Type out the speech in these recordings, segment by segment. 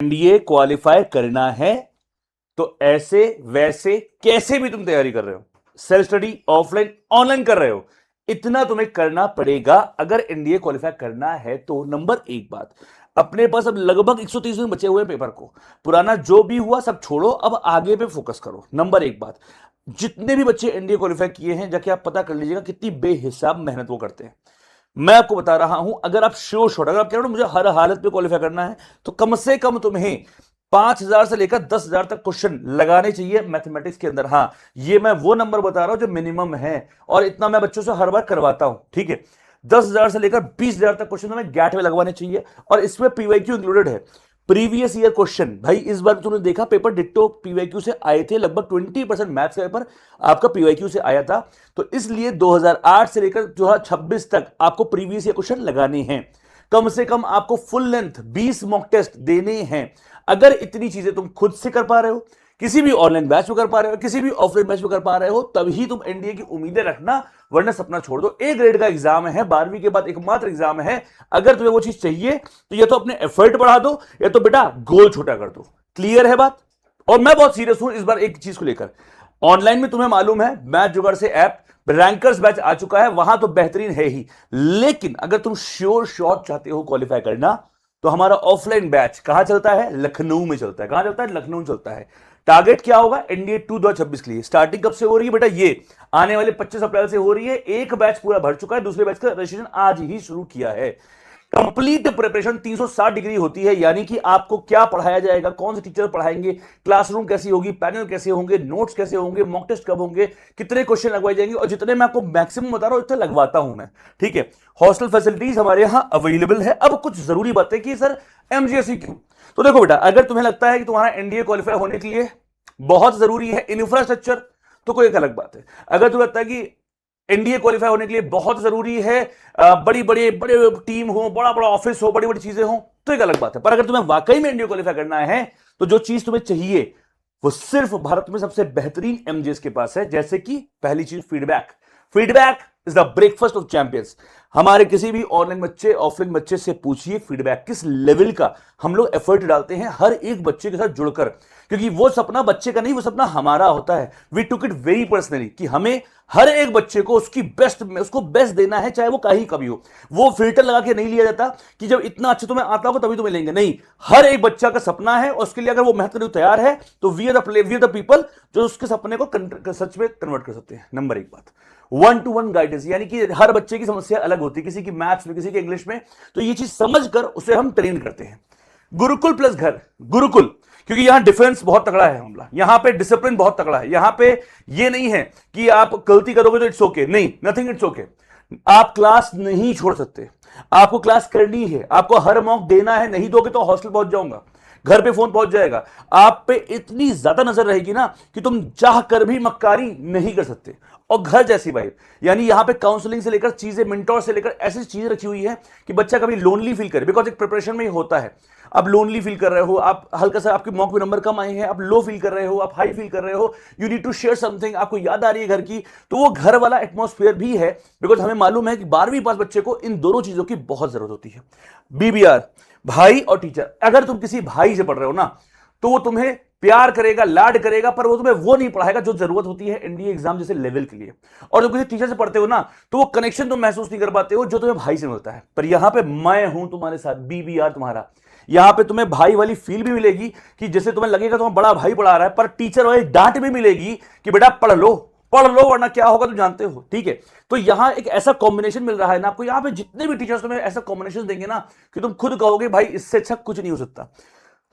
NDA qualify करना है तो ऐसे वैसे कैसे भी तुम तैयारी कर रहे हो, सेल्फ स्टडी ऑफलाइन ऑनलाइन कर रहे हो, इतना तुम्हें करना पड़ेगा अगर एनडीए क्वालिफाई करना है तो। नंबर एक बात, अपने पास अब लगभग 130 दिन बचे हुए पेपर को, पुराना जो भी हुआ सब छोड़ो, अब आगे पे फोकस करो। नंबर एक बात, जितने भी बच्चे एनडीए क्वालिफाई किए हैं जाके आप पता कर लीजिएगा कितनी बेहिसाब मेहनत वो करते हैं। मैं आपको बता रहा हूं, अगर आप श्योर शॉट, अगर आप कह रहे हो मुझे हर हालत में क्वालिफाई करना है, तो कम से कम तुम्हें 5,000 से लेकर 10,000 तक क्वेश्चन लगाने चाहिए मैथमेटिक्स के अंदर। हां, ये मैं वो नंबर बता रहा हूं जो मिनिमम है, और इतना मैं बच्चों से हर बार करवाता हूं, ठीक है। 10,000 से लेकर 20,000 तक क्वेश्चन तुम्हें गैट में लगवाने चाहिए, और इसमें पीवाईक्यू इंक्लूडेड है। प्रीवियस ईयर क्वेश्चन, भाई इस बार तुमने देखा पेपर डिट्टो पीवाईक्यू से आए थे, लगभग 20% मैथ्स का पेपर आपका पीवाईक्यू से आया था। तो इसलिए 2008 से लेकर 2026 तक आपको प्रीवियस ईयर क्वेश्चन लगाने हैं। कम से कम आपको फुल लेंथ 20 मॉक टेस्ट देने हैं। अगर इतनी चीजें तुम खुद से कर पा रहे हो, किसी भी ऑनलाइन बैच में कर पा रहे हो, किसी भी ऑफलाइन बैच में कर पा रहे हो, तभी तुम एनडीए की उम्मीदें रखना, वरना सपना छोड़ दो। ए ग्रेड का एग्जाम है, 12वीं के बाद एकमात्र एग्जाम है। अगर तुम्हें वो चीज चाहिए तो या तो अपने एफर्ट बढ़ा दो, या तो बेटा गोल छोटा कर दो। क्लियर है बात? और मैं बहुत सीरियस हूं इस बार एक चीज को लेकर। ऑनलाइन में तुम्हें मालूम है मैथ जुगाड़ से ऐप रैंकर्स बैच आ चुका है, वहां तो बेहतरीन है ही, लेकिन अगर तुम श्योर शॉट चाहते हो क्वालिफाई करना, तो हमारा ऑफलाइन बैच कहां चलता है? लखनऊ में चलता है। कहां चलता है? लखनऊ चलता है। टारगेट क्या होगा एनडीए 2 2026 के लिए? स्टार्टिंग कब से हो रही है बेटा? ये आने वाले 25 अप्रैल से हो रही है। एक बैच पूरा भर चुका है, दूसरे बैच का रजिस्ट्रेशन आज ही शुरू किया है। कंप्लीट प्रिपरेशन 360 डिग्री होती है, यानी कि आपको क्या पढ़ाया जाएगा, कौन से टीचर पढ़ाएंगे, क्लासरूम कैसी होगी, पैनल कैसे होंगे, नोट्स कैसे होंगे, मॉक टेस्ट कब होंगे, कितने क्वेश्चन लगवाए जाएंगे, और जितने मैं आपको मैक्सिमम बता रहा हूं उतने लगवाता हूं मैं, ठीक है। हॉस्टल फैसिलिटीज हमारे यहां अवेलेबल है। अब कुछ जरूरी बातें कि सर एमजीएससी क्यों? तो देखो बेटा, अगर तुम्हें लगता है कि तुम्हारा एनडीए क्वालिफाई होने के लिए बहुत जरूरी है इंफ्रास्ट्रक्चर, तो कोई एक अलग बात है। अगर तुम्हें लगता है कि एनडीए क्वालिफाई होने के लिए बहुत जरूरी है बड़ी बड़ी बड़े टीम हो, बड़ा बड़ा ऑफिस हो, बड़ी बड़ी चीजें हो, तो एक अलग बात है। पर अगर तुम्हें वाकई में एनडीए क्वालिफाई करना है, तो जो चीज तुम्हें चाहिए वो सिर्फ भारत में सबसे बेहतरीन एमजीएस के पास है। जैसे कि पहली चीज feedback. Feedback is the breakfast of champions. हमारे किसी भी ऑनलाइन बच्चे ऑफलाइन बच्चे से पूछिए फीडबैक किस लेवल का हम लोग एफर्ट डालते हैं हर एक बच्चे के साथ जुड़कर, क्योंकि वो सपना बच्चे का नहीं, वो सपना हमारा होता है। We took it very personally कि हमें हर एक बच्चे को उसको बेस्ट देना है, चाहे वो कहीं कभी हो। वो फिल्टर लगा के नहीं लिया जाता कि जब इतना अच्छा तुम्हें आता होगा तभी तुम्हें लेंगे, नहीं। हर एक बच्चा का सपना है, और उसके लिए अगर वो मेहनत करने को तैयार है, तो वी आर द पीपल जो उसके सपने को सच में कन्वर्ट कर सकते हैं। नंबर एक बात, 1-to-1 गाइडेंस, यानी कि हर बच्चे की समस्या अलग होती है, किसी की मैथ्स में, किसी की इंग्लिश में, तो ये चीज समझकर उसे हम ट्रेन करते हैं। गुरुकुल प्लस घर। गुरुकुल क्योंकि यहां डिफेंस बहुत तगड़ा है मामला, यहां पे डिसिप्लिन बहुत तगड़ा है। यहां पे ये नहीं है कि आप गलती करोगे तो इट्स ओके, नहीं, नथिंग इट्स ओके। आप क्लास नहीं छोड़ सकते, आपको क्लास करनी है, आपको हर मॉक देना है। नहीं दोगे तो हॉस्टल पहुंच जाऊंगा, घर पे फोन पहुंच जाएगा, आप पे इतनी ज्यादा नजर रहेगी ना कि तुम चाह कर भी मक्कारी नहीं कर सकते। और घर जैसी वाइब, यानी यहां पे काउंसलिंग से लेकर चीजें, मेंटोर से लेकर ऐसी चीजें रखी हुई है कि बच्चा कभी लोनली फील करे, बिकॉज एक प्रिपरेशन में ही होता है। आप लोनली फील कर रहे हो, आप हल्का सा आपके मॉक में नंबर कम आए हैं, आप लो फील कर रहे हो, आप हाई फील कर रहे हो, you need to share something, आपको याद आ रही है घर की, तो वो घर वाला एटमॉस्फेयर भी है। बिकॉज हमें मालूम है कि 12वीं पास बच्चे को इन दोनों चीजों की बहुत जरूरत होती है। बीबीआर, भाई और टीचर। अगर तुम किसी भाई से पढ़ रहे हो ना, तो वो तुम्हें प्यार करेगा, लाड करेगा, पर वो तुम्हें वो नहीं पढ़ाएगा जो जरूरत होती है एनडीए एग्जाम जैसे लेवल के लिए। और जब किसी टीचर से पढ़ते हो ना, तो वो कनेक्शन तुम महसूस नहीं कर पाते हो जो तुम्हें भाई से मिलता है। पर यहां पे मैं हूं तुम्हारे साथ, बीबीआर तुम्हारा। यहां पे तुम्हें भाई वाली फील भी मिलेगी कि जैसे तुम्हें लगेगा तुम्हें बड़ा भाई पढ़ा रहा है, पर टीचर वाली डांट भी मिलेगी कि बेटा पढ़ लो, वरना क्या होगा तुम जानते हो, ठीक है। तो यहां एक ऐसा कॉम्बिनेशन मिल रहा है ना आपको, यहां पे जितने भी टीचर्स तुम्हें ऐसा कॉम्बिनेशन देंगे ना कि तुम खुद कहोगे भाई इससे अच्छा कुछ नहीं हो सकता।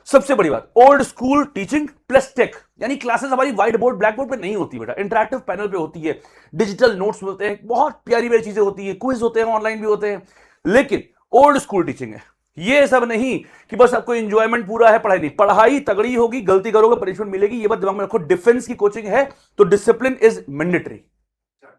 सबसे बड़ी बात, old school teaching plus tech, यानी क्लासेस हमारी व्हाइट बोर्ड ब्लैक बोर्ड पे नहीं होती बेटा, इंटरैक्टिव पैनल पे होती है, डिजिटल नोट्स मिलते हैं, बहुत प्यारी प्यारी चीजें होती है, क्विज होते हैं, ऑनलाइन भी होते हैं, लेकिन ओल्ड स्कूल टीचिंग है। ये सब नहीं कि बस आपको एंजॉयमेंट पूरा है, पढ़ाई नहीं, पढ़ाई तगड़ी होगी, गलती करोगे पनिशमेंट मिलेगी, ये बात दिमाग में रखो। डिफेंस की कोचिंग है तो डिसिप्लिन इज मैंडेटरी।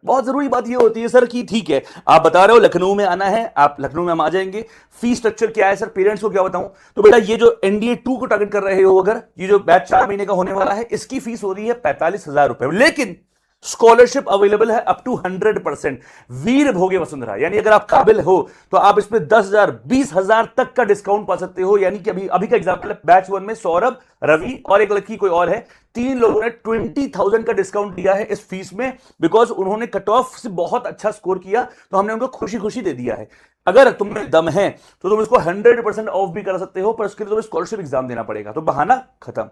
बहुत जरूरी बात ये होती है सर कि ठीक है आप बता रहे हो लखनऊ में आना है, आप लखनऊ में हम आ जाएंगे। फीस स्ट्रक्चर क्या है सर, पेरेंट्स को क्या बताऊं? तो बेटा ये जो एनडीए 2 को टारगेट कर रहे हो, अगर ये जो बैच 4 महीने का होने वाला है, इसकी फीस हो रही है 45,000 रुपए। लेकिन स्कॉलरशिप अवेलेबल है अप टू 100%। वीर भोगे वसुंधरा, यानी अगर आप काबिल हो तो आप इसमें 10,000 20,000 तक का डिस्काउंट पा सकते हो। यानी कि अभी का एग्जांपल है, बैच 1 में सौरभ, रवि और एक लड़की कोई और है, 3 लोगों ने 20,000 का डिस्काउंट दिया है इस फीस में, बिकॉज उन्होंने कट ऑफ से बहुत अच्छा स्कोर किया, तो हमने उनको खुशी खुशी दे दिया है। अगर तुम में दम है तो तुम इसको 100% ऑफ भी कर सकते हो, पर उसके लिए तुम्हें स्कॉलरशिप एग्जाम देना पड़ेगा, तो बहाना खत्म।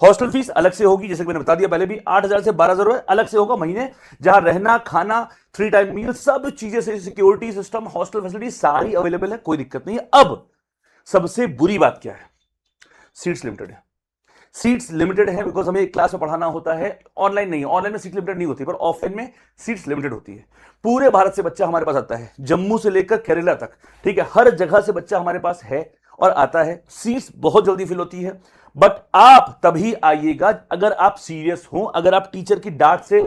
हॉस्टल फीस अलग से होगी, जैसे कि मैंने बता दिया पहले भी, 8,000 से 12,000 रुपए अलग से होगा महीने, जहां रहना, खाना, 3 टाइम मील, सब चीजें से सिक्योरिटी सिस्टम, हॉस्टल फैसिलिटी सारी अवेलेबल है, कोई दिक्कत नहीं है। अब सबसे बुरी बात क्या है, सीट्स लिमिटेड है। सीट्स लिमिटेड है बिकॉज हमें एक क्लास में पढ़ाना होता है, ऑनलाइन नहीं, ऑनलाइन में सीट लिमिटेड नहीं होती, पर ऑफलाइन में सीट्स लिमिटेड होती है। पूरे भारत से बच्चा हमारे पास आता है, जम्मू से लेकर केरला तक, ठीक है, हर जगह से बच्चा हमारे पास है और आता है। सीट्स बहुत जल्दी फिल होती है, बट आप तभी आइएगा अगर आप सीरियस हो, अगर आप टीचर की डांट से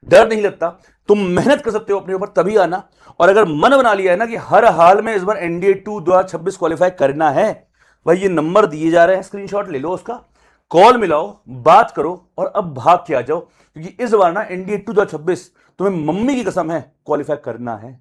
डर नहीं लगता, तुम मेहनत कर सकते हो अपने ऊपर, तभी आना। और अगर मन बना लिया है ना कि हर हाल में इस बार एनडीए 2 2026 क्वालिफाई करना है, भाई ये नंबर दिए जा रहे हैं, स्क्रीनशॉट ले लो उसका, कॉल मिलाओ, बात करो और अब भाग के आ जाओ, क्योंकि इस बार ना एनडीए 2 2026 तुम्हें मम्मी की कसम है क्वालिफाई करना है।